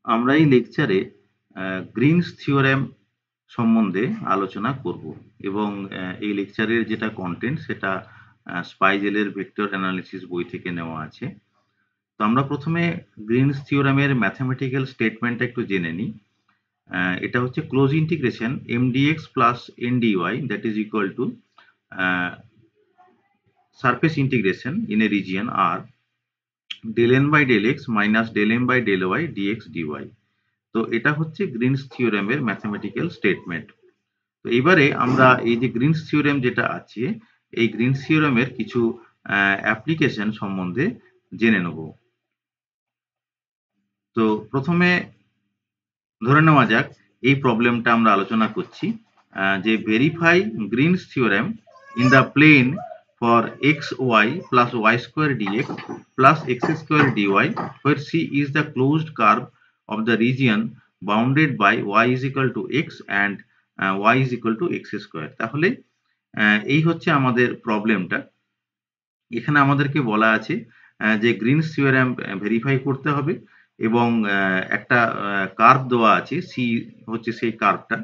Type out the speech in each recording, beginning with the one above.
আমরা এই লেকচারে গ্রিনস থিওরেম সম্বন্ধে আলোচনা করব এবং এই লেকচারের যেটা কন্টেন্ট সেটা স্পাইজেলের ভেক্টর অ্যানালিসিস বই থেকে নেওয়া আছে। তো আমরা প্রথমে গ্রিনস থিওরেমের ম্যাথমেটিক্যাল স্টেটমেন্টটা একটু জেনে নিই। এটা হচ্ছে close integration mdx plus ndy that is equal to surface integration in a region আর del n by del x minus del m by del y dx dy। তো এটা হচ্ছে গ্রিনস থিওরেমের ম্যাথমেটিক্যাল স্টেটমেন্ট। তো এবারে আমরা এই যে গ্রিনস থিওরেম যেটা আছে, এই গ্রিনস থিওরেমের কিছু অ্যাপ্লিকেশন সম্বন্ধে জেনে নেব। তো প্রথমে ধরে নেওয়া যাক এই প্রবলেমটা আমরা আলোচনা করছি যে verify Green's theorem in the plane for x y plus y square dx plus x square dy where c is the closed curve of the region bounded by y is equal to x and y is equal to x square. তাহলে এই হচ্ছে আমাদের প্রবলেমটা। এখানে আমাদেরকে বলা আছে যে গ্রিনস থিওরেম ভেরিফাই করতে হবে এবং একটা কার্ভ দেওয়া আছে, সি হচ্ছে সেই কার্ভটা।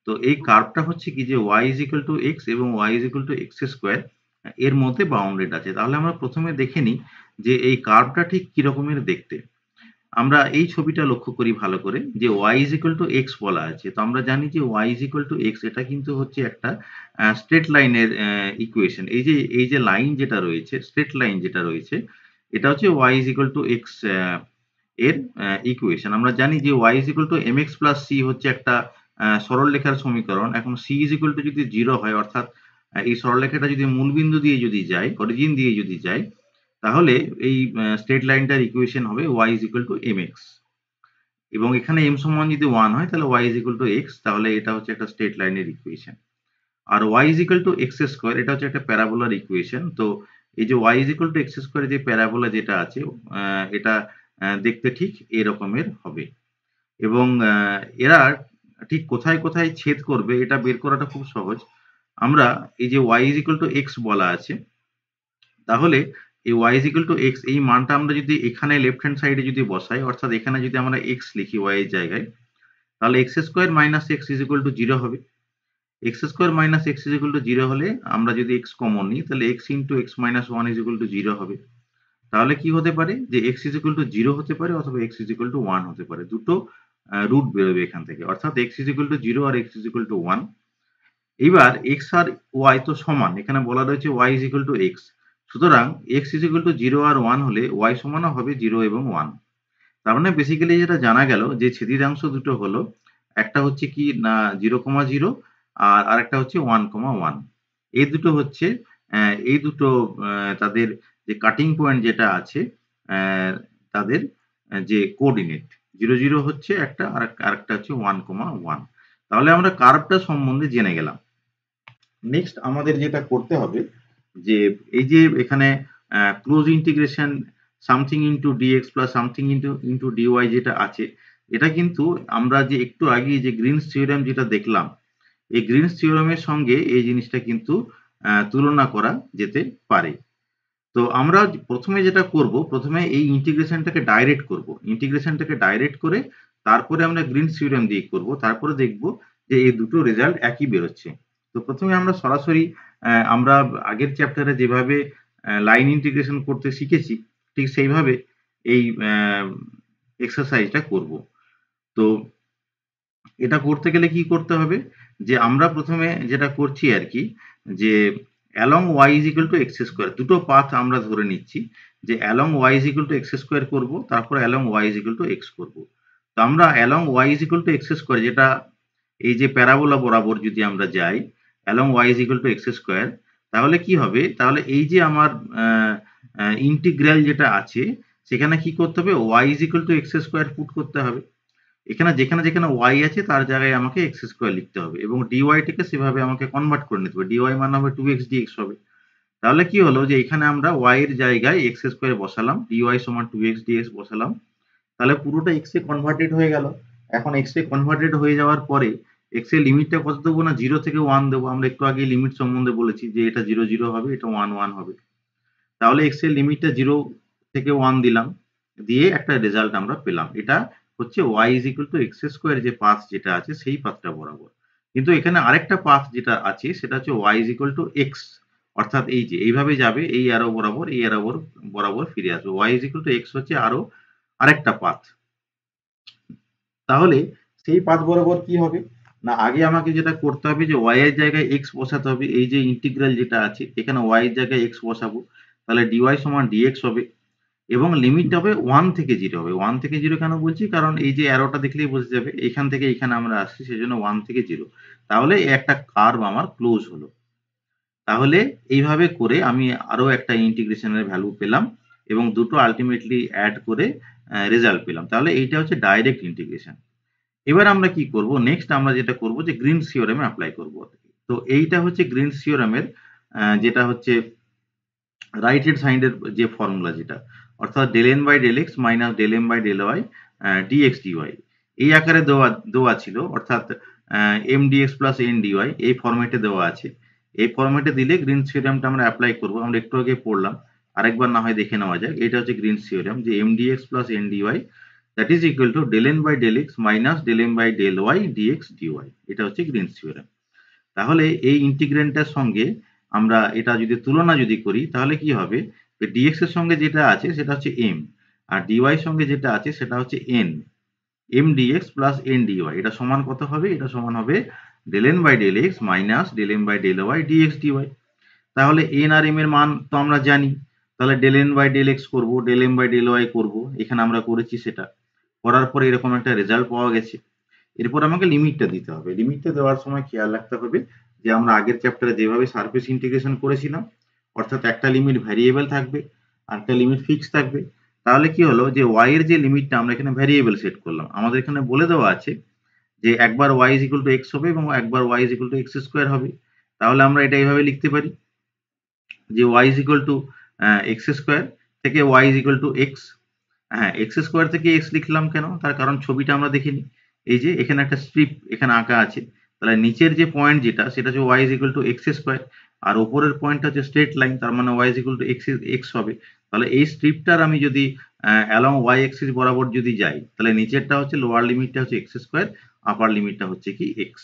তো এই কার্ভটা হচ্ছে কি যে y is equal to x এবং y is equal to x square এর মধ্যে বাউন্ডেড আছে। তাহলে আমরা প্রথমে দেখে নিই যে এই কার্ভটা ঠিক কি রকমের দেখতে। আমরা এই ছবিটা লক্ষ্য করি ভালো করে যে y is equal to x বলা আছে। তো আমরা জানি যে y is equal to x এটা কিন্তু হচ্ছে একটা স্ট্রেট লাইনের ইকুয়েশন। এই যে লাইন যেটা রয়েছে, স্ট্রেট লাইন যেটা রয়েছে, এটা হচ্ছে y is equal to x এর ইকুয়েশন। আমরা জানি যে y is equal to mx plus c হচ্ছে একটা সরলরেখার সমীকরণ। এখন c is equal to যদি 0 হয়, অর্থাৎ এই সরলরেখাটা যদি মূলবিন্দু দিয়ে যদি যায়, অরিজিন দিয়ে যদি যায়, তাহলে এই স্ট্রেট লাইনটার ইকুয়েশন হবে y is equal to mx এবং এখানে m সমান যদি 1 হয় তাহলে y is equal to x, তাহলে এটা হচ্ছে একটা স্ট্রেট লাইনের ইকুয়েশন। আর y is equal to x square এটা হচ্ছে একটা প্যারাবোলার ইকুয়েশন। তো এই যে y is equal to x square যে প্যারাবোলা যেটা আছে এটা দেখতে ঠিক এরকমের হবে এবং এরা ঠিক কোথায় কোথায় ছেদ করবে এটা বের করাটা খুব সহজ। আমরা এই যে y is equal to x বলা আছে, তাহলে এই y is equal to x এই মানটা আমরা যদি এখানে লেফট হ্যান্ড সাইডে যদি বসাই, অর্থাৎ এখানে যদি আমরা x লিখি y এর জায়গায়, তাহলে x square minus x is equal to 0 হবে। x square minus x is equal to 0 হলে আমরা যদি x কমন নিই তাহলে x into x minus 1 is equal to 0 হবে। তাহলে কি হতে পারে যে x ইজ ইকুয়াল টু 0 হতে পারে অথবা x ইজ ইকুয়াল টু 1 হতে পারে। দুটো রুট বেরোবে এখান থেকে, অর্থাৎ x ইজ ইকুয়াল টু 0 আর x ইজ ইকুয়াল টু 1। এবার x আর y তো সমান, এখানে বলা রয়েছে y is equal two x। সুতরাং x ইজ ইকুয়াল টু 0 আর 1 হলে y সমানও হবে 0 এবং 1। তার মানে বেসিক্যালি যেটা জানা গেল যে ছেদিদাংশ দুটো হলো, একটা হচ্ছে কি না 0,0 আর আরেকটা হচ্ছে 1,1। এই দুটো হচ্ছে এই দুটো তাদের যে কাটিং পয়েন্ট যেটা আছে তাদের যে কোঅর্ডিনেট 0,0 হচ্ছে একটা আর আরেকটা হচ্ছে 1,1। তাহলে আমরা কার্ভটা সম্বন্ধে জেনে গেলাম। নেক্সট আমাদের যেটা করতে হবে যে এই যে এখানে close integration something into dx plus something into dy যেটা আছে, এটা কিন্তু আমরা যে একটু আগে যে গ্রিনস থিওরেম যেটা দেখলাম, এই গ্রিনস থিওরেমের সঙ্গে এই জিনিসটা কিন্তু তুলনা করা যেতে পারে। তো আমরা প্রথমে যেটা করব, প্রথমে এই ইন্টিগ্রেশনটাকে ডাইরেক্ট করব। ইন্টিগ্রেশনটাকে ডাইরেক্ট করে তারপরে আমরা গ্রিনস থিওরেম দিয়ে করব, তারপরে দেখব যে এই দুটো রেজাল্ট একই বেরোচ্ছে। তো প্রথমে আমরা সরাসরি আমরা আগের চ্যাপ্টারে যেভাবে লাইন ইন্টিগ্রেশন করতে শিখেছি ঠিক সেইভাবে এই এক্সারসাইজটা করব। তো এটা করতে গেলে কি করতে হবে যে আমরা প্রথমে যেটা করছি আর কি যে along y is equal to x square দুটো পাথ আমরা ধরে নিচ্ছি যে along y is equal to x square করবো, তারপর along y is equal to x করবো। তো আমরা along y is equal to x square যেটা এই যে প্যারাবোলা বরাবর যদি আমরা যাই along y is equal to x square, তাহলে কি হবে, তাহলে এই যে আমার ইন্টিগ্রাল যেটা আছে সেখানে কি করতে হবে y is equal to x square put করতে হবে। এখানে যেখানে যেখানে y আছে তার জায়গায় আমাকে x স্কোয়ার লিখতে হবে এবং dy টিকে সেভাবে আমাকে কনভার্ট করে নিতে হবে। dy মানে হবে 2x dx হবে। তাহলে কি হলো যে এখানে আমরা y এর জায়গায় x স্কোয়ার বসালাম, dy সমান 2x dx বসালাম। তাহলে পুরোটা x এ কনভার্টেড হয়ে গেল। এখন x এ কনভার্টেড হয়ে যাওয়ার পরে x এর লিমিটটা কত দেবো না 0 থেকে 1 দেবো। আমরা একটু আগে লিমিট সম্বন্ধে বলেছি যে এটা 0 0 হবে, এটা 1 1 হবে। তাহলে x এর লিমিটটা 0 থেকে 1 দিলাম, দিয়ে একটা রেজাল্ট আমরা পেলাম। এটা হচ্ছে y is equal to x square যে পাথ যেটা আছে সেই পাথটা বরাবর। কিন্তু এখানে আরেকটা পাথ যেটা আছে সেটা হচ্ছে y is equal to x, অর্থাৎ এই যে এইভাবে যাবে, এই অ্যারো বরাবর, এই অ্যারো বরাবর ফিরে আসবে। y is equal to x হচ্ছে আরো আরেকটা পাথ। তাহলে সেই পাথ বরাবর কি হবে না, আগে আমাকে যেটা করতে হবে যে y এর জায়গায় x বসাতে হবে। এই যে ইন্টিগ্রাল যেটা আছে এখানে y এর জায়গায় x বসাবো, তাহলে dy সমান dx হবে এবং লিমিট হবে 1 থেকে 0 হবে। 1 থেকে 0 কেন বলছি, কারণ এই যে অ্যারোটা দেখলেই বোঝা যাবে এখান থেকে এখানে আমরা আসছি, সেজন্য 1 থেকে 0। তাহলে একটা কার্ভ আমার ক্লোজ হলো। তাহলে এইভাবে করে আমি আরো একটা ইন্টিগ্রেশনের ভ্যালু পেলাম এবং দুটো আলটিমেটলি অ্যাড করে রেজাল্ট পেলাম। তাহলে এইটা হচ্ছে ডাইরেক্ট ইন্টিগ্রেশন। এবার আমরা কি করব, নেক্সট আমরা যেটা করব যে গ্রিনস থিওরেমে অ্যাপ্লাই করব। তো এইটা হচ্ছে গ্রিনস থিওরেমের যেটা হচ্ছে রাইট হ্যান্ড সাইডের যে ফর্মুলা যেটা, অর্থাৎ del n by del x minus del m by del y dx dy এই আকারে দেওয়া ছিল, অর্থাৎ m dx plus n dy এই ফরম্যাটে দেওয়া আছে। এই ফরম্যাটে দিলে গ্রিনস থিওরেমটা আমরা অ্যাপ্লাই করব। আমরা একটু আগে পড়লাম, আরেকবার না হয় দেখে নেওয়া যাক। এটা হচ্ছে গ্রিনস থিওরেম যে m dx plus n dy that is equal to del n by del x minus del m by del y dx dy. এটা হচ্ছে গ্রিনস থিওরেম। তাহলে এই ইন্টিগ্রেন্ডটার সঙ্গে আমরা এটা যদি তুলনা করি তাহলে কি হবে, ডিএক্স এর সঙ্গে যেটা আছে সেটা হচ্ছে এম, আর ডিওয়াই এর সঙ্গে যেটা আছে সেটা হচ্ছে n. M dx plus n d y এটা সমান কত হবে, এটা সমান হবে del n by del x minus del m by del y dx dy. তাহলে এন আর এম এর মান তো আমরা জানি, তাহলে del n by del x করবো, del m by del y করবো, এখানে আমরা করেছি সেটা। করার পরে এরকম একটা রেজাল্ট পাওয়া গেছে। এরপর আমাকে লিমিটটা দিতে হবে। লিমিটটা দেওয়ার সময় খেয়াল রাখতে হবে যে আমরা আগের চ্যাপ্টারে যেভাবে সারফেস ইন্টিগ্রেশন করেছিলাম, অর্থাৎ একটা লিমিট ভ্যারিয়েবল থাকবে আর একটা লিমিট ফিক্স থাকবে। তাহলে কি হলো যে y এর যে লিমিটটা আমরা এখানে ভ্যারিয়েবল সেট করলাম, আমাদের এখানে বলে দেওয়া আছে যে একবার y is equal two x হবে এবং একবার y is equal two x square হবে। তাহলে আমরা এটা এইভাবে লিখতে পারি যে y is equal two x square থেকে y is equal two x। হ্যাঁ, এক্স স্কোয়ার থেকে এক্স লিখলাম কেন, তার কারণ ছবিটা আমরা দেখিনি। এই যে এখানে একটা স্ট্রিপ এখানে আঁকা আছে, তাহলে নিচের যে পয়েন্ট যেটা সেটা হচ্ছে y is equal to x square, আর ওপরের পয়েন্টটা হচ্ছে স্ট্রেট লাইন, তার মানে y is equal to x x হবে। তাহলে এই স্ট্রিপটার আমি যদি অ্যালং ওয়াই এক্সিস বরাবর যদি যাই, তাহলে নিচেরটা হচ্ছে লোয়ার লিমিটটা হচ্ছে এক্স স্কোয়ার, আপার লিমিটটা হচ্ছে কি এক্স।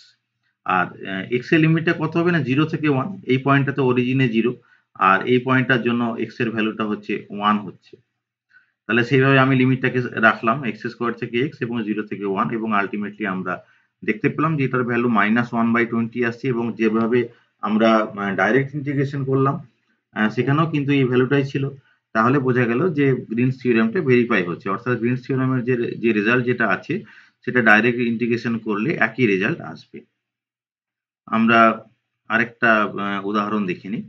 আর এক্স এর লিমিটটা কত হবে না, 0 থেকে 1। এই পয়েন্টটা তো অরিজিনে 0, আর এই পয়েন্টটার জন্য এক্স এর ভ্যালুটা হচ্ছে 1 হচ্ছে। তাহলে সেইভাবে আমি লিমিটটাকে রাখলাম এক্স স্কোয়ার থেকে এক্স এবং 0 থেকে 1, এবং আলটিমেটলি আমরা দেখতে পেলাম যে এটার ভ্যালু -1/20 আসছে। এবং যেভাবে আমরা ডাইরেক্ট ইন্টিগ্রেশন করলাম সেখানেও কিন্তু এই ভ্যালুটাই ছিল। তাহলে বোঝা গেল যে গ্রিনস থিওরেমটা ভেরিফাই হচ্ছে, অর্থাৎ গ্রিনস থিওরেমের যে রেজাল্ট যেটা আছে সেটা ডাইরেক্ট ইন্টিগ্রেশন করলে একই রেজাল্ট আসবে। আমরা আরেকটা উদাহরণ দেখে নিই।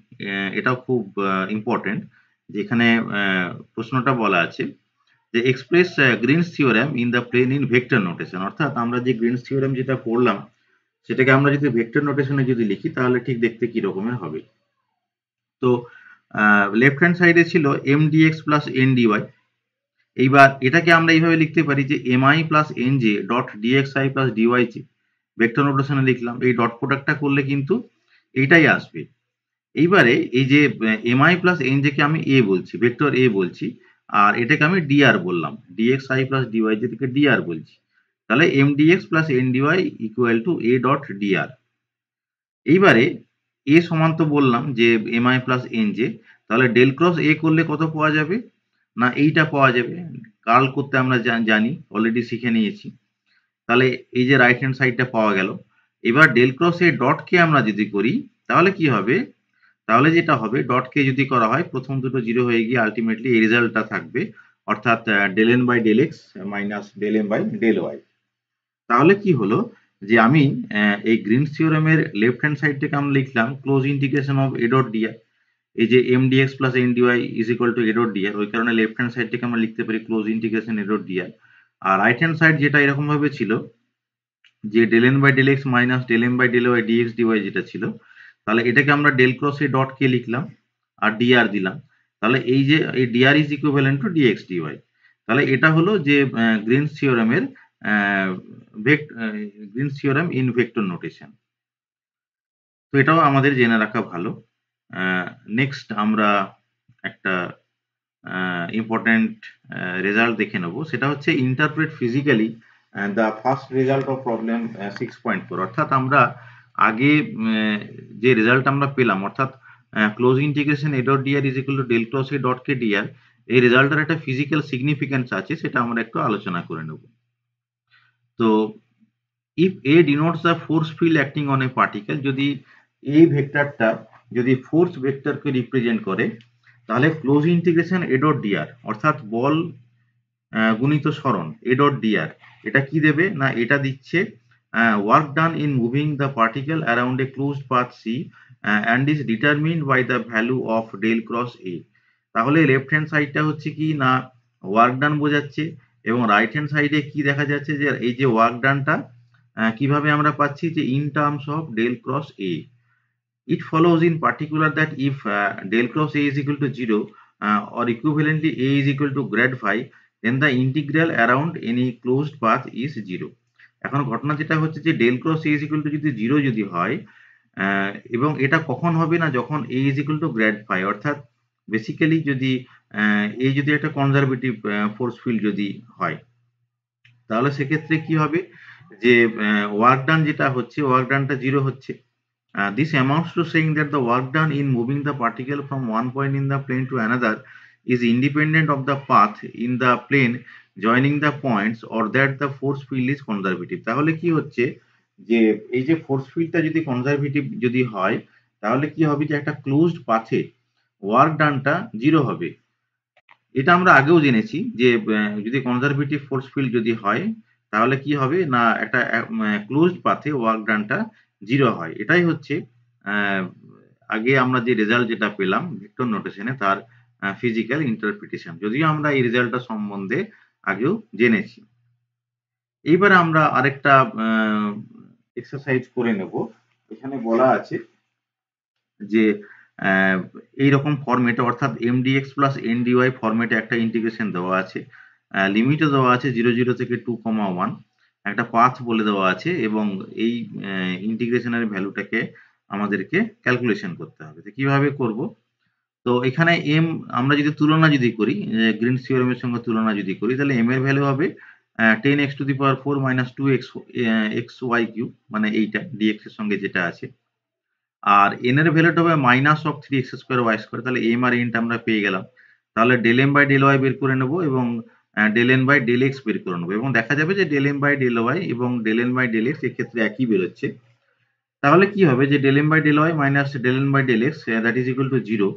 এটাও খুব ইম্পর্টেন্ট, যেখানে প্রশ্নটা বলা আছে যে express Green's theorem in the plane in vector notation. অর্থাৎ আমরা যে গ্রিনস থিওরেম যেটা পড়লাম সেটাকে আমরা যদি ভেক্টর নোটেশনে যদি লিখি তাহলে ঠিক দেখতে কি রকমের হবে। তো লেফট হ্যান্ড সাইডে ছিল m dx plus n d y. এইবার এটাকে আমরা এইভাবে লিখতে পারি যে m i plus n j dot d x i plus d y j. Vector নোটেশনে লিখলাম, এই ডট প্রোডাক্টটা করলে কিন্তু এইটাই আসবে। এইবারে এই যে m i plus n j কে আমি এ বলছি, ভেক্টর এ বলছি, আর এটাকে আমি ডিআর বললাম, ডিএক্স আই প্লাস ডিওয়াই যেটাকে ডিআর বলছি। তাহলে m dx plus n dy equal to A dot dr. এইবারে এ সমান তো বললাম যে m i plus n j, তাহলে ডেল ক্রস এ করলে কত পাওয়া যাবে না, এইটা পাওয়া যাবে। কার্ল করতে আমরা জানি, অলরেডি শিখে নিয়েছি। তাহলে এই যে রাইট হ্যান্ড সাইডটা পাওয়া গেল। এবার ডেল ক্রস এ ডট কে আমরা যদি করি তাহলে কি হবে, তাহলে যেটা হবে ডট কে যদি করা হয় প্রথম দুটো জিরো হয়ে গিয়ে আলটিমেটলি এই রেজাল্টটা থাকবে, অর্থাৎ del n by del x minus del m by del y. তাহলে কি হলো যে আমি এই গ্রিনস থিওরেমের লেফট হ্যান্ড সাইড থেকে আমরা লিখলাম close integration of A dot dr. এই যে m dx plus n dy is equal to A dot dr, ওই কারণে লেফট হ্যান্ড সাইড থেকে আমরা লিখতে পারি close integration A dot dr. আর রাইট হ্যান্ড সাইড যেটা এরকম ভাবে ছিল যে del n by del x minus del m by del y dx dy যেটা ছিল, তাহলে এটাকে আমরা del cross A dot k লিখলাম আর ডিআর দিলাম। তাহলে এই যে এই dr is equivalent to dx dy. তাহলে এটা হলো যে গ্রিনস থিওরেমের Green's theorem in vector notation. তো এটাও আমাদের জেনে রাখা ভালো। নেক্সট আমরা একটা ইম্পর্টেন্ট রেজাল্ট দেখে নেব। সেটা হচ্ছে interpret physically the first result of problem 6.4। অর্থাৎ আমরা আগে যে রেজাল্ট আমরা পেলাম, অর্থাৎ close integration A dot dr is equal to del cross A dot k dr, এই রেজাল্টের একটা ফিজিক্যাল সিগনিফিকেন্স আছে, সেটা আমরা একটু আলোচনা করে নেব। তো if A denotes the force field acting on a particle, যদি এই ভেক্টরটা যদি ফোর্স ভেক্টরকে রিপ্রেজেন্ট করে, তাহলে close integration A dot dr অর্থাৎ বল গুণিত সরণ এ ডট ডিআর এটা কি দেবে না, এটা দিচ্ছে work done in moving the particle around a closed path C and is determined by the value of del cross A. তাহলে লেফট হ্যান্ড সাইডটা হচ্ছে কি না ওয়ার্ক ডান বোঝাচ্ছে, এবং রাইট হ্যান্ড সাইডে কি দেখা যাচ্ছে যে এই যে ওয়ার্ক ডানটা কিভাবে আমরা পাচ্ছি যে in terms of del cross A. It follows in particular that if del cross A is equal to 0 or equivalently A is equal to grad phi, then the integral around any closed path is 0. এখন ঘটনা যেটা হচ্ছে যে del cross A is equal to যদি 0 যদি হয়, এবং এটা কখন হবে না, যখন A is equal to grad phi, অর্থাৎ বেসিক্যালি যদি A যদি একটা কনজারভেটিভ ফোর্স ফিল্ড যদি হয়, তাহলে সেক্ষেত্রে কি হবে যে ওয়ার্ক ডান যেটা হচ্ছে ওয়ার্ক ডানটা 0 হচ্ছে। This amounts to saying that the work done in moving the particle from one point in the plane to another is independent of the path in the plane joining the points, or that the force field is conservative. তাহলে কি হচ্ছে যে এই যে force ফিল্ডটা যদি conservative যদি হয়, তাহলে কি হবে যে একটা ক্লোজড পাথে ওয়ার্ক ডানটা 0 হবে। এটা আমরা আগেও জেনেছি যে যদি কনজারভেটিভ ফোর্স ফিল্ড যদি হয়, তাহলে কি হবে না একটা ক্লোজড পাথে ওয়ার্ক ডানটা 0 হয়। এটাই হচ্ছে আগে আমরা যে রেজাল্ট যেটা পেলাম ভেক্টর নোটেশনে তার ফিজিক্যাল ইন্টারপ্রিটেশন, যদিও আমরা এই রেজাল্টটা সম্বন্ধে আগেও জেনেছি। এইবারে আমরা আরেকটা এক্সারসাইজ করে নেব। এখানে বলা আছে যে এইরকম ফরম্যাটে, অর্থাৎ mdx প্লাস ndy ফরম্যাটে একটা ইন্টিগ্রেশন দেওয়া আছে, লিমিটও দেওয়া আছে 0 থেকে 2,1, একটা পাথ বলে দেওয়া আছে, এবং এই ইন্টিগ্রেশনের ভ্যালুটাকে আমাদেরকে ক্যালকুলেশন করতে হবে। তো কিভাবে করব? তো এখানে m আমরা যদি তুলনা যদি করি, গ্রিনস থিওরেমের সঙ্গে তুলনা যদি করি, তাহলে m এর ভ্যালু হবে 10x to the power 4 minus 2x xy cube, মানে এইটা dx এর সঙ্গে যেটা আছে, আর n এর ভ্যালুটা হবে minus of 3x square y square. তাহলে m আর n টা আমরা পেয়ে গেলাম। তাহলে del m by del y বের করে নেব, এবং del n by del x বের করে নেবো, এবং দেখা যাবে যে del m by del y এবং del n by del x এক্ষেত্রে একই বেরোচ্ছে। তাহলে কি হবে যে del m by del y minus del n by del x that is equal to 0।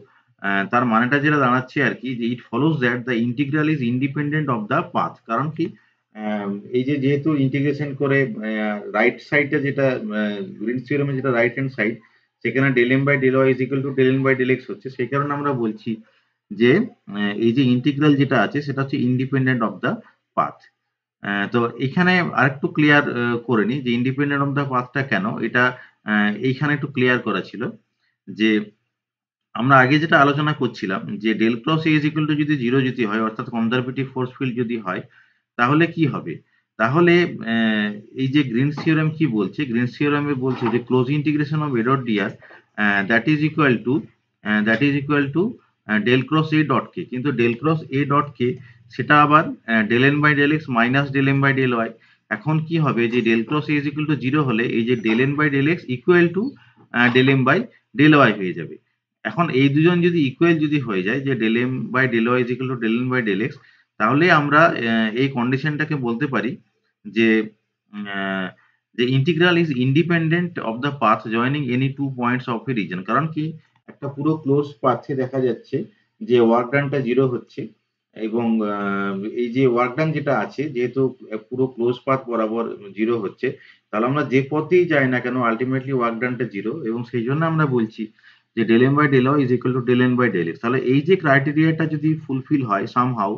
তার মানেটা যেটা দাঁড়াচ্ছে আর কি, যে it follows that the integral is independent of the path. কারণ কি, এই যে যেহেতু ইন্টিগ্রেশন করে রাইট সাইডটা যেটা গ্রিনস থিওরেমে যেটা রাইট হ্যান্ড সাইড, সেখানে del m by del y is equal to del n by del x হচ্ছে, সেই কারণে আমরা বলছি যে এই যে ইন্টিগ্রাল যেটা আছে সেটা হচ্ছে ইন্ডিপেন্ডেন্ট অফ দ্য পাথ। তো এখানে আরেকটু ক্লিয়ার করে নিই যে ইন্ডিপেন্ডেন্ট অফ দ্য পাথটা কেন, এটা এইখানে একটু ক্লিয়ার করা ছিল যে আমরা আগে যেটা আলোচনা করছিলাম যে del cross A is equal to যদি 0 যদি হয়, অর্থাৎ কনজারভেটিভ ফোর্স ফিল্ড যদি হয়, তাহলে কি হবে? তাহলে এই যে গ্রিনস থিওরেম কি বলছে, গ্রিনস থিওরেমে বলছে যে close integration of A dot d r that is equal to del cross A dot k, কিন্তু del cross A dot k সেটা আবার del n by del x minus del m by del y. এখন কি হবে যে del cross A is equal to 0 হলে এই যে del n by del x equal to del m by del y হয়ে যাবে। এখন এই দুজন যদি ইকুয়াল যদি হয়ে যায় যে del m by del y is equal to del n by del x, তাহলে আমরা এই কন্ডিশনটাকে বলতে পারি যে যে integral is independent of the path joining any two points of a region. কারণ কি, একটা পুরো ক্লোজ পাথে দেখা যাচ্ছে যে ওয়ার্ক ডানটা 0 হচ্ছে, এবং এই যে ওয়ার্ক ডান যেটা আছে যেহেতু পুরো ক্লোজ পাথ বরাবর 0 হচ্ছে, তাহলে আমরা যে পথেই যাই না কেন আলটিমেটলি ওয়ার্ক ডানটা 0, এবং সেই জন্য আমরা বলছি যে del m by del y is equal to del n by del x. তাহলে এই যে ক্রাইটেরিয়াটা যদি ফুলফিল হয় সামহাউ,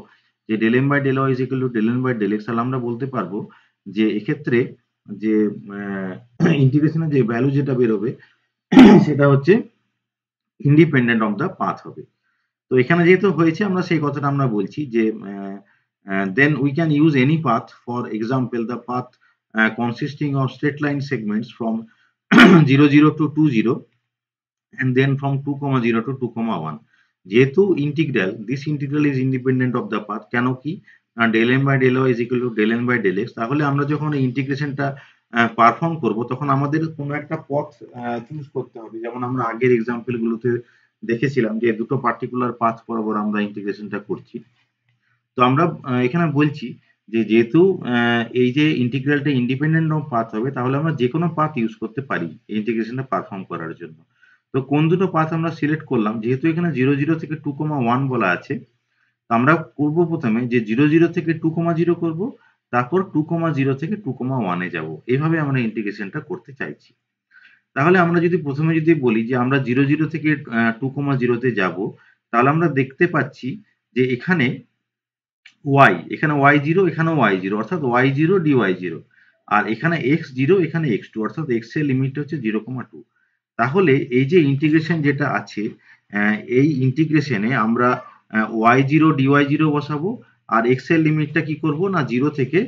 যে del m by del y is equal to del n by del x, তাহলে আমরা বলতে পারবো যে এক্ষেত্রে যে ইন্টিগ্রেশনের যে ভ্যালু যেটা বেরোবে সেটা হচ্ছে ইন্ডিপেন্ডেন্ট অফ দ্য পাথ হবে। তো এখানে যেহেতু হয়েছে আমরা সেই কথাটা আমরা বলছি যে then we can use any path, for example the path consisting of straight line segments from 0 0 to 2 0 and then from 2 0 to 2 1. যেহেতু integral, this integral is independent of the path, কেন কি del m by del y is equal to del n by del x, তাহলে আমরা যখন এই ইন্টিগ্রেশনটা perform করব তখন আমাদের কোনো একটা পথ চুজ করতে হবে। যেমন আমরা আগের এক্সাম্পল গুলোতে দেখেছিলাম যে দুটো পার্টিকুলার পাথ বরাবর আমরা ইন্টিগ্রেশনটা করছি। তো আমরা এখানে বলছি যে যেহেতু এই যে ইন্টিগ্রালটা ইন্ডিপেন্ডেন্ট অফ পাথ হবে, তাহলে আমরা যে কোনো পাথ ইউজ করতে পারি এই ইন্টিগ্রেশনটা পারফর্ম করার জন্য। তো কোন দুটো পাথ আমরা সিলেক্ট করলাম, যেহেতু এখানে 0 0 থেকে 2,1 বলা আছে, তো আমরা করব প্রথমে যে 0 0 থেকে 2,0 করব, তারপর 2,0 থেকে 2,1 এ যাব। এইভাবে আমরা ইন্টিগ্রেশনটা করতে চাইছি। তাহলে আমরা যদি প্রথমে যদি বলি যে আমরা 0 0 থেকে 2,0 তে যাব, তাহলে আমরা দেখতে পাচ্ছি যে এখানে এখানে y0, এখানেও y0, অর্থাৎ y0 dy0, আর এখানে x0, এখানে x2, অর্থাৎ x এর লিমিট হচ্ছে 0,2। তাহলে এই যে ইন্টিগ্রেশন যেটা আছে, এই ইন্টিগ্রেশনে আমরা y0 dy0 বসাবো, আর x এর লিমিটটা কি করব না 0 থেকে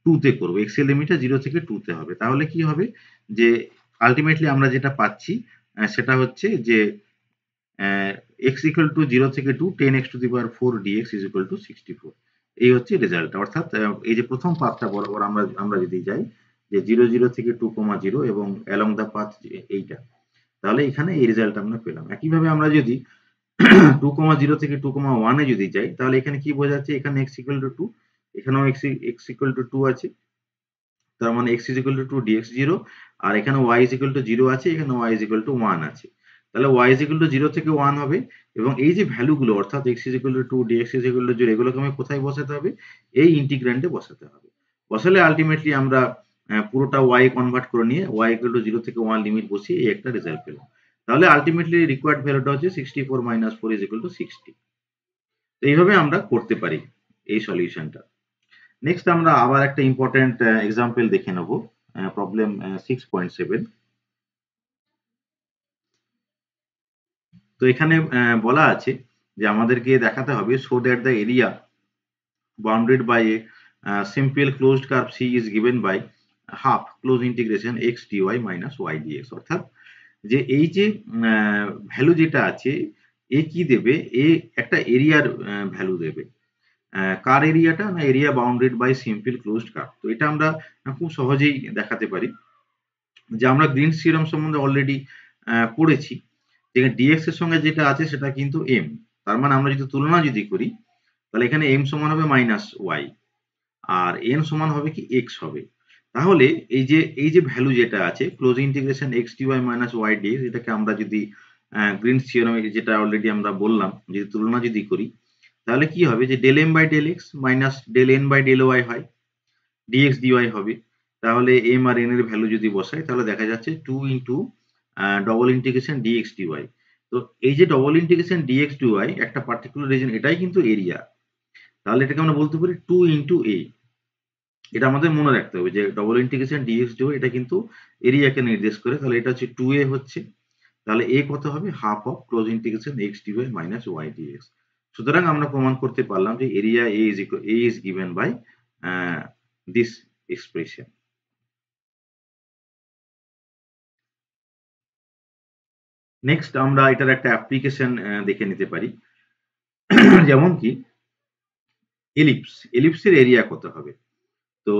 2 তে করব। x এর লিমিটটা 0 থেকে 2 তে হবে। তাহলে কি হবে যে আলটিমেটলি আমরা যেটা পাচ্ছি সেটা হচ্ছে যে x equal to 0 থেকে 2, 10x to the power 4 dx is equal to 64। এই হচ্ছে রেজাল্ট। অর্থাৎ এই যে প্রথম পাথটা বরাবর আমরা যদি যাই যে 0 0 থেকে 2,0 এবং along the path এইটা, তাহলে এখানে এই রেজাল্ট আমরা পেলাম। একইভাবে আমরা যদি 2,0 থেকে 2,1 এ যদি যাই, তাহলে এখানে কি বোঝাচ্ছে, এখানে x equal to 2, এখানেও x equal to 2 আছে, তার মানে x is equal to 2 dx 0, আর এখানে y is equal to 0 আছে, এখানে y is equal to 1 আছে। তাহলে y is equal to 0 থেকে 1 হবে, এবং এই যে ভ্যালুগুলো অর্থাৎ x is equal to 2, dx is equal to 0, এগুলোকে আমি কোথায় বসাতে হবে, এই ইন্টিগ্র্যান্ডে বসাতে হবে। বসালে আলটিমেটলি আমরা পুরোটা y কনভার্ট করে নিয়ে y equal to 0 থেকে 1 লিমিট বসিয়ে এই একটা রেজাল্ট পেলাম। তাহলে আলটিমেটলি রিকোয়ার্ড ভ্যালুটা হচ্ছে 64 minus 4 is equal to 60। তো এইভাবে আমরা করতে পারি এই সলিউশনটা। নেক্সট আমরা আবার একটা ইম্পর্টেন্ট এক্সাম্পল দেখে নেব, প্রবলেম 6.7। তো এখানে বলা আছে যে আমাদেরকে দেখাতে হবে show that the area bounded by a simple closed curve C is given by half close integration x dy minus y dx. অর্থাৎ যে এই যে ভ্যালু যেটা আছে, এ কি দেবে, এ একটা এরিয়ার ভ্যালু দেবে। কার এরিয়াটা, না area bounded by simple closed curve. তো এটা আমরা খুব সহজেই দেখাতে পারি যে আমরা গ্রিনস থিওরেম সম্বন্ধে অলরেডি পড়েছি। যেখানে ডিএক্স এর সঙ্গে যেটা আছে সেটা কিন্তু এম, তার মানে আমরা যদি তুলনা যদি করি, তাহলে এখানে এম সমান হবে মাইনাস ওয়াই, আর এন সমান হবে কি এক্স হবে। তাহলে এই যে ভ্যালু যেটা আছে close integration x dy minus y dx, এটাকে আমরা যদি গ্রিনস থিওরেমে যেটা অলরেডি আমরা বললাম, যদি তুলনা যদি করি, তাহলে কি হবে যে del m by del x minus del n by del y হয়, ডিএক্স ডিওয়াই হবে। তাহলে এম আর এন এর ভ্যালু যদি বসাই, তাহলে দেখা যাচ্ছে 2 into double integration dx dy. তো এই যে ডবল ইন্টিগ্রেশন ডিএক্স ডিওয়াই একটা পার্টিকুলার রিজন, এটাই কিন্তু এরিয়া। তাহলে এটাকে আমরা বলতে পারি 2 ইন্টু এ। এটা আমাদের মনে রাখতে হবে যে ডবল ইন্টিগ্রেশন ডিএক্স ডিওয়াই এটা কিন্তু এরিয়াকে নির্দেশ করে। তাহলে এটা হচ্ছে 2a হচ্ছে। তাহলে এ কত হবে, half of close integration x dy minus y dx. সুতরাং আমরা প্রমাণ করতে পারলাম যে area A is given by this expression. Next আমরা এটার একটা অ্যাপ্লিকেশন দেখে নিতে পারি। যেমন কি এলিপসের এরিয়া কত হবে। তো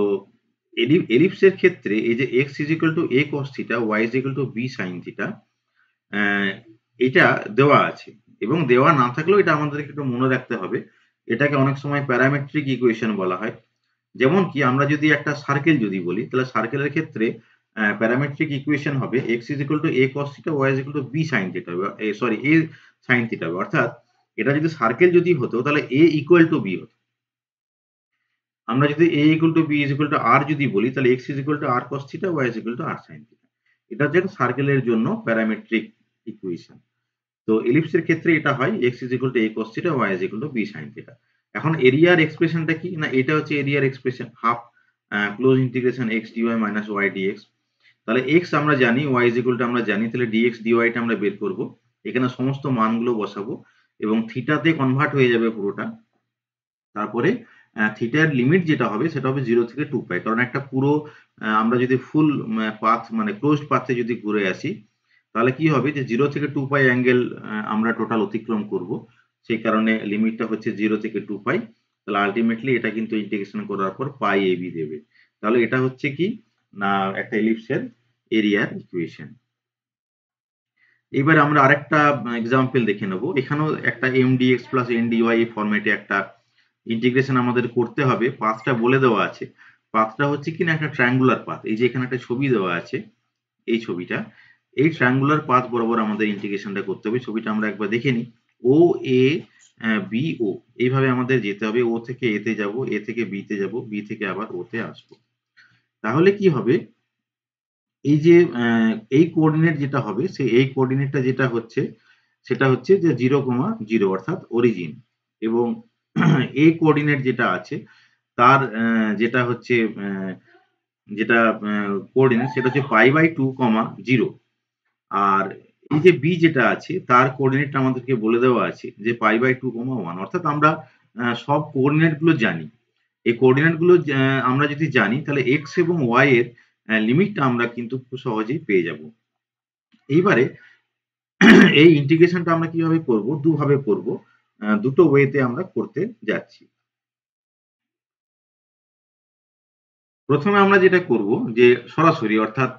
এলিপসের ক্ষেত্রে এই যে x is equal to a cos theta, y is equal to b sin theta, এটা দেওয়া আছে, এবং দেওয়া না থাকলেও এটা আমাদেরকে একটু মনে রাখতে হবে। এটাকে অনেক সময় প্যারামেট্রিক ইকুয়েশন বলা হয়। যেমন কি আমরা যদি একটা সার্কেল যদি বলি, তাহলে সার্কেলের ক্ষেত্রে প্যারামেট্রিক ইকুয়েশন হবে x is equal to a cos theta, y is equal to b sin theta হবে, সরি a sin theta হবে। অর্থাৎ এটা যদি সার্কেল যদি হতো, তাহলে a equal to b হতো। আমরা যদি a equal to b is equal to r যদি বলি, তাহলে x is equal to r cos theta, y is equal to r sin theta। এটা হচ্ছে একটা সার্কেলের জন্য প্যারামেট্রিক ইকুয়েশন। তো এলিপসের ক্ষেত্রে এটা হয় x is equal to a cos theta, y is equal to b sin theta। এখন এরিয়ার এক্সপ্রেশনটা কি, না এটা হচ্ছে এরিয়ার expression, half close integration x dy minus y dx। তাহলে x আমরা জানি, y is equal to আমরা জানি, তাহলে dx dy টা আমরা বের করব। এখানে সমস্ত মানগুলো বসাবো এবং থিটাতে কনভার্ট হয়ে যাবে পুরোটা। তারপরে থিটার লিমিট যেটা হবে সেটা হবে 0 থেকে 2 পাই, কারণ একটা পুরো আমরা যদি ফুল পাথ মানে ক্লোজড পাথে যদি ঘুরে আসি, তাহলে কি হবে যে 0 থেকে 2 পাই অ্যাঙ্গেল আমরা টোটাল অতিক্রম করব, সেই কারণে লিমিটটা হচ্ছে 0 থেকে 2 পাই। তাহলে আলটিমেটলি এটা কিন্তু ইন্টিগ্রেশন করার পর পাই এবি দেবে। তাহলে এটা হচ্ছে কি না একটা এলিপসের এরিয়ার ইকুয়েশন। এবার আমরা আরেকটা এক্সাম্পল দেখে নেব। এখানেও একটা mdx প্লাস ndy এই ফরম্যাটে একটা ইন্টিগ্রেশন আমাদের করতে হবে। পাথটা বলে দেওয়া আছে। পাথটা হচ্ছে কি না একটা ট্রায়াঙ্গুলার পাথ। এই যে এখানে একটা ছবি দেওয়া আছে, এই ছবিটা, এই ট্রায়াঙ্গুলার পাথ বরাবর আমাদের ইন্টিগ্রেশনটা করতে হবে। ছবিটা আমরা একবার দেখে নিই। ও এ বি ও এইভাবে আমাদের যেতে হবে। ও থেকে এ তে যাব, এ থেকে বি তে যাব, বি থেকে আবার ও তে আসবো। তাহলে কি হবে, এই যে এই কোঅর্ডিনেট যেটা হবে, সেই এই কোঅর্ডিনেটটা যেটা হচ্ছে সেটা হচ্ছে যে 0,0 অর্থাৎ অরিজিন, এবং এই কোঅর্ডিনেট যেটা আছে তার যেটা হচ্ছে যেটা কোঅর্ডিনেট সেটা হচ্ছে π/2, 0। আর এই যে বি যেটা আছে তার কোঅর্ডিনেটটা আমাদেরকে বলে দেওয়া আছে যে π/2, 1। অর্থাৎ আমরা সব কোঅর্ডিনেট গুলো জানি। এই কোঅর্ডিনেট গুলো আমরা যদি জানি তাহলে এক্স এবং ওয়াই এর লিমিটটা আমরা কিন্তু খুব সহজেই পেয়ে যাব। এইবারে এই ইন্টিগ্রেশনটা আমরা কিভাবে করব, দুভাবে করব, দুটো ওয়েতে আমরা করতে যাচ্ছি। প্রথমে আমরা যেটা করব যে সরাসরি, অর্থাৎ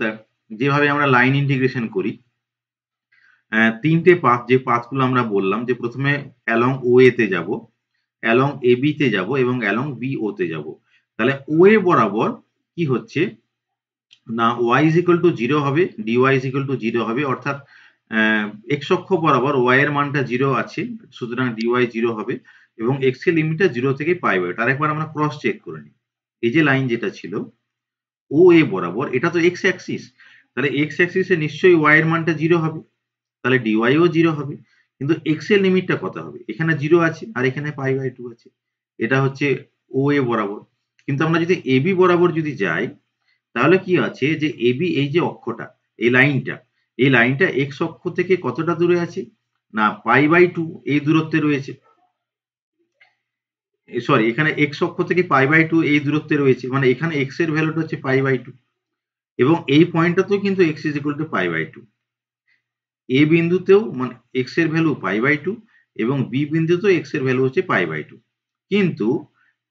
যেভাবে আমরা লাইন ইন্টিগ্রেশন করি, তিনটে পাথ, যে পাথগুলো আমরা বললাম যে প্রথমে অ্যালং ও এ তে যাব, অ্যালং এ বি তে যাব এবং অ্যালং বি ও তে যাব। তাহলে ও এ বরাবর কি হচ্ছে না y is equal to 0 হবে, dy is equal to 0 হবে, অর্থাৎ x অক্ষ বরাবর y এর মানটা 0 আছে, সুতরাং dy 0 হবে এবং x এর লিমিটটা 0 থেকে π/2। আরেকবার আমরা ক্রস চেক করে নিই। এই যে লাইন যেটা ছিল ও এ বরাবর, এটা তো x অ্যাক্সিস, তাহলে x অ্যাক্সিস এ নিশ্চয়ই y এর মানটা 0 হবে, তাহলে dy ও 0 হবে। কিন্তু x এর লিমিটটা কত হবে, এখানে 0 আছে আর এখানে π/2 আছে। এটা হচ্ছে ও এ বরাবর। কিন্তু আমরা যদি ab বরাবর যদি যাই, তাহলে কি আছে যে এবি, এই যে অক্ষটা, এই লাইনটা, এই লাইনটা এক্স অক্ষ থেকে কতটা দূরে আছে না π/2 এই দূরত্বে রয়েছে। সরি, এখানে এক্স অক্ষ থেকে π/2 এই দূরত্বে রয়েছে, মানে এখানে এক্স এর ভ্যালুটা হচ্ছে π/2 এবং এই পয়েন্টটাতেও কিন্তু x is equal to π/2। এ বিন্দুতেও মানে এক্স এর ভ্যালু π/2 এবং বি বিন্দুতেও এক্স এর ভ্যালু হচ্ছে π/2। কিন্তু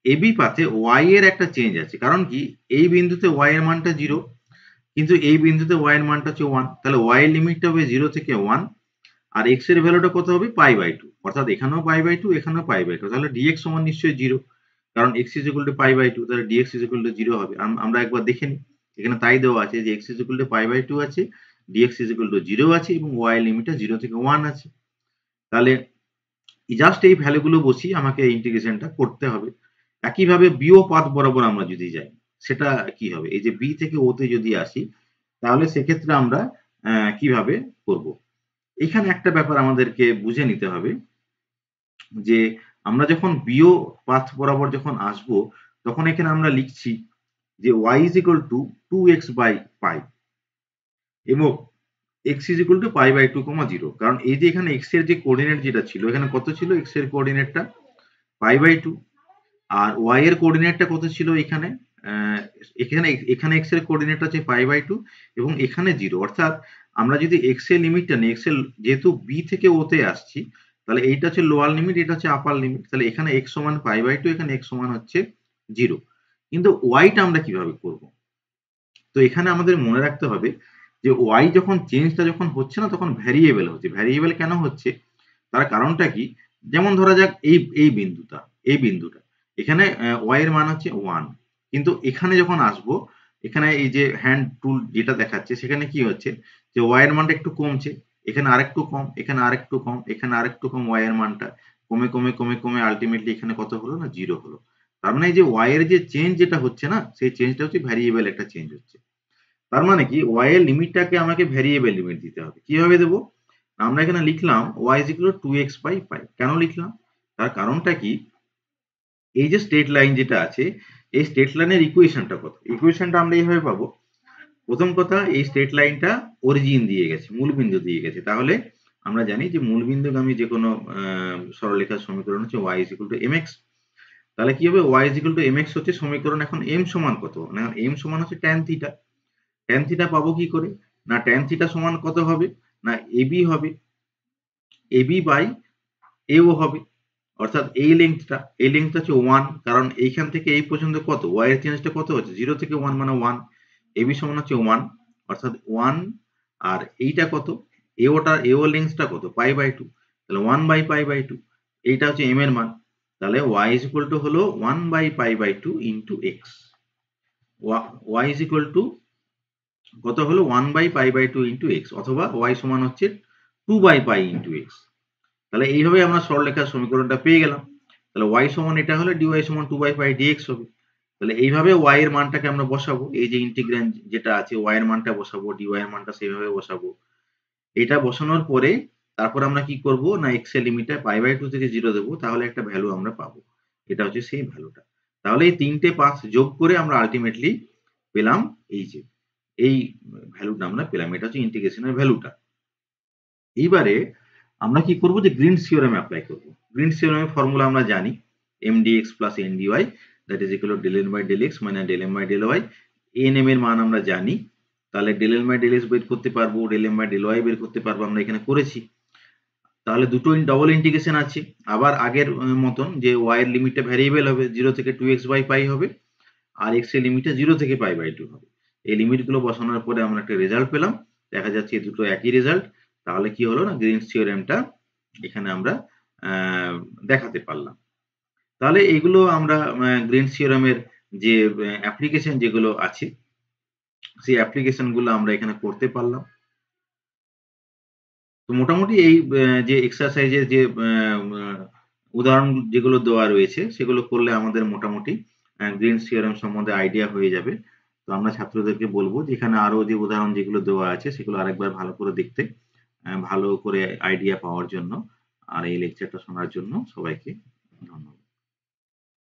এবি পাথে y এর একটা চেঞ্জ আছে, কারণ কি এই বিন্দুতে y এর মানটা 0, কিন্তু এই বিন্দুতে y এর মানটা হচ্ছে 1। তাহলে y এর লিমিটটা হবে 0 থেকে 1 আর x এর ভ্যালুটা কত হবে π/2, অর্থাৎ এখানেও π/2 এখানেও π/2। তাহলে dx সমান নিশ্চয়ই 0, কারণ x is equal to π/2, তাহলে dx is equal to 0 হবে। আমরা একবার দেখে নিই, এখানে তাই দেওয়া আছে যে x is equal to π/2 আছে, dx is equal to 0 আছে এবং y এর লিমিটটা 0 থেকে 1 আছে। তাহলে জাস্ট এই ভ্যালুগুলো বসিয়ে আমাকে ইন্টিগ্রেশনটা করতে হবে। একইভাবে বিও পাথ বরাবর আমরা যদি যাই, সেটা কি হবে, এই যে বি থেকে ও তে যদি আসি, তাহলে সেক্ষেত্রে আমরা কিভাবে করব। এখানে একটা ব্যাপার আমাদেরকে বুঝে নিতে হবে যে আমরা যখন বিও পাথ বরাবর যখন আসব, তখন এখানে আমরা লিখছি যে y is equal to 2x by pi এবং x is equal to π/2, 0। কারণ এই যে এখানে x এর যে কোঅর্ডিনেট যেটা ছিল, এখানে কত ছিল x এর কোঅর্ডিনেটটা π/2, আর y এর কোঅর্ডিনেটটা কত ছিল এখানে, আহ, এখানে এখানে x এর কোঅর্ডিনেটটা হচ্ছে π/2 এবং এখানে 0। অর্থাৎ আমরা যদি x এর লিমিটটা নিই, x এর যেহেতু b থেকে o তে আসছি, তাহলে এইটা হচ্ছে লোয়ার লিমিট, এটা হচ্ছে আপার লিমিট। তাহলে এখানে x সমান π/2, এখানে x সমান হচ্ছে 0। কিন্তু y টা আমরা কিভাবে করব, তো এখানে আমাদের মনে রাখতে হবে যে y যখন চেঞ্জটা যখন হচ্ছে না, তখন ভ্যারিয়েবল হচ্ছে। ভ্যারিয়েবল কেন হচ্ছে, তার কারণটা কি, যেমন ধরা যাক এই বিন্দুটা এখানে y এর মান হচ্ছে 1, কিন্তু এখানে যখন আসবো, এখানে এই যে হ্যান্ড টুল যেটা দেখাচ্ছে, সেখানে কি হচ্ছে যে y এর মানটা একটু কমছে, এখানে আরেকটু কম, এখানে আরেকটু কম, এখানে আরেকটু কম, y এর মানটা কমে কমে কমে কমে আলটিমেটলি এখানে কত হলো না 0 হলো। তার মানে এই যে y এর যে চেঞ্জ যেটা হচ্ছে না, সেই চেঞ্জটা হচ্ছে ভ্যারিয়েবল একটা চেঞ্জ হচ্ছে। তার মানে কি y এর লিমিটটাকে আমাকে ভ্যারিয়েবল লিমিট দিতে হবে। কিভাবে দেবো, আমরা এখানে লিখলাম y is equal to 2x by pi। কেন লিখলাম, তার কারণটা কি, এই যে স্ট্রেট লাইন যেটা আছে, এই স্ট্রেট লাইনের ইকুয়েশনটা কত, ইকুয়েশনটা আমরা এইভাবে পাবো। প্রথম কথা, এই স্ট্রেট লাইনটা অরিজিন দিয়ে গেছে, মূলবিন্দু দিয়ে গেছে। তাহলে আমরা জানি যে মূলবিন্দুগামী যে কোনো সরলরেখার সমীকরণ হচ্ছে y is equal to mx। তাহলে কি হবে, y is equal to mx হচ্ছে সমীকরণ। এখন m সমান কত, না m সমান হচ্ছে tan থিটা। tan থিটা পাবো কি করে, না tan থিটা সমান কত হবে, না এবি হবে, এবি বাই এও হবে, অর্থাৎ এই লেন্থটা হচ্ছে 1, কারণ এইখান থেকে এই পর্যন্ত কত, ওয়াই এর চেঞ্জটা কত হচ্ছে, 0 থেকে 1 মানে 1, এবি সমান হচ্ছে 1, অর্থাৎ 1, আর এইটা কত, এও লেন্থটা কত, পাই বাই 2, তাহলে 1 বাই পাই বাই 2, এইটা হচ্ছে এম এর মান, তাহলে y ইজ ইকুয়াল টু হলো 1 by pi by 2 into x, y is equal to কত হলো 1 by pi by 2 into x, অথবা y সমান হচ্ছে 2 বাই পাই ইন্টু এক্স। তাহলে এইভাবে আমরা সরলরেখার সমীকরণটা পেয়ে গেলাম। তাহলে y সমান এটা হলে dy সমান 2 বাই পাই dx হবে। তাহলে এইভাবে y এর মানটাকে আমরা বসাবো, এই যে ইন্টিগ্র্যান্ড যেটা আছে y এর মানটা বসাবো, dy এর মানটা সেইভাবে বসাবো। এটা বসানোর পরে তারপর আমরা কি করব না x এর লিমিটটা পাই বাই 2 থেকে 0 দেবো, তাহলে একটা ভ্যালু আমরা পাবো। এটা হচ্ছে সেই ভ্যালুটা। তাহলে এই তিনটে পাথ যোগ করে আমরা আলটিমেটলি পেলাম এই ভ্যালুটা আমরা পেলাম। এটা হচ্ছে ইন্টিগ্রেশনের ভ্যালুটা। এইবারে আমরা কি করব, যে গ্রিনস থিওরেম অ্যাপ্লাই করব। গ্রিনস থিওরেমের ফর্মুলা আমরা জানি, mdx plus ndy that is equal to del n by del x minus del m by del y। nm এর মান আমরা জানি, তাহলে del n by del x বের করতে পারবো, del m by del y বের করতে পারবো, আমরা এখানে করেছি। তাহলে দুটো ডবল ইন্টিগ্রেশন আছে, আবার আগের মতন যে y এর লিমিটটা ভ্যারিয়েবল হবে, 0 থেকে 2x বাই পাই হবে, আর x এর লিমিটটা 0 থেকে পাই বাই 2 হবে। এই লিমিটগুলো বসানোর পরে আমরা একটা রেজাল্ট পেলাম, দেখা যাচ্ছে এই দুটো একই রেজাল্ট। তাহলে কি হলো না, গ্রিনস থিওরেমটা এখানে আমরা দেখাতে পারলাম। তাহলে এগুলো আমরা গ্রিনস থিওরেমের যে অ্যাপ্লিকেশন যেগুলো আছে, সেই অ্যাপ্লিকেশন গুলো আমরা এখানে করতে পারলাম। তো মোটামুটি এই যে এক্সারসাইজের যে উদাহরণ যেগুলো দেওয়া রয়েছে, সেগুলো করলে আমাদের মোটামুটি গ্রিনস থিওরেম সম্বন্ধে আইডিয়া হয়ে যাবে। তো আমরা ছাত্রদেরকে বলবো যে এখানে আরো যে উদাহরণ যেগুলো দেওয়া আছে, সেগুলো আরেকবার ভালো করে দেখতে, ভালো করে আইডিয়া পাওয়ার জন্য। আর এই লেকচারটা শোনার জন্য সবাইকে ধন্যবাদ।